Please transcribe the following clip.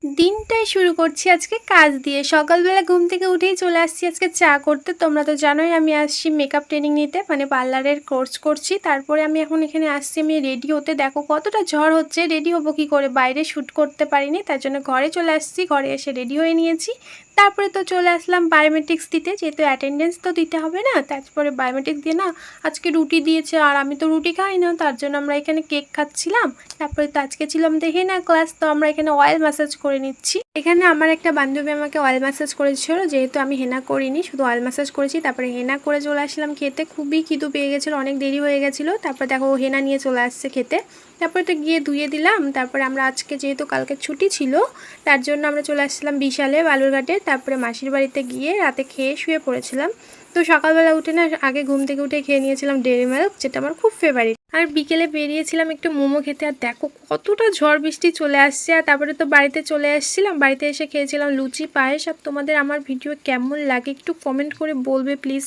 দিনটাই শুরু করছি আজকে কাজ দিয়ে। সকালবেলা ঘুম থেকে উঠেই চলে আসছি আজকে চা করতে। তোমরা তো জানোই আমি আসছি মেকআপ ট্রেনিং নিতে, মানে পার্লারের কোর্স করছি। তারপরে আমি এখন এখানে আসছি আমি রেডি হতে। দেখো কতটা ঝড় হচ্ছে, রেডি হবো কী করে, বাইরে শ্যুট করতে পারিনি, তার জন্য ঘরে চলে আসছি। ঘরে এসে রেডি হয়ে নিয়েছি। তারপরে তো চলে আসলাম বায়োমেট্রিক্স দিতে, যেহেতু অ্যাটেন্ডেন্স তো দিতে হবে না। তারপরে বায়োমেট্রিক্স দিয়ে না আজকে রুটি দিয়েছে, আর আমি তো রুটি খাই না, তার জন্য আমরা এখানে কেক খাচ্ছিলাম। তারপরে তো আজকে ছিল আমাদের হেনা ক্লাস, তো আমরা এখানে অয়েল ম্যাসাজ করে নিচ্ছি। এখানে আমার একটা বান্ধবী আমাকে অয়েল ম্যাসাজ করেছিল, যেহেতু আমি হেনা করিনি, শুধু অয়েল ম্যাসাজ করেছি। তারপরে হেনা করে চলে আসলাম খেতে। খুবই খিদু পেয়ে গেছিলো, অনেক দেরি হয়ে গেছিলো। তারপর দেখো হেনা নিয়ে চলে আসছে খেতে। তারপরে তো গিয়ে ধুয়ে দিলাম। তারপরে আমরা আজকে যেহেতু কালকে ছুটি ছিল, তার জন্য আমরা চলে আসছিলাম বিশালে বালুরঘাটে। তারপরে মাসির বাড়িতে গিয়ে রাতে খেয়ে শুয়ে পড়েছিলাম। তো সকালবেলা উঠে না আগে ঘুম থেকে উঠে খেয়ে নিয়েছিলাম ডেয়ারি মিল্ক, যেটা আমার খুব ফেভারিট। আর বিকেলে বেরিয়েছিলাম একটু মোমো খেতে। আর দেখো কতটা ঝড় বৃষ্টি চলে আসছে। আর তারপরে তো বাড়িতে চলে আসছিলাম, বাড়িতে এসে খেয়েছিলাম লুচি পায়েস। আর তোমাদের আমার ভিডিও কেমন লাগে একটু কমেন্ট করে বলবে প্লিজ।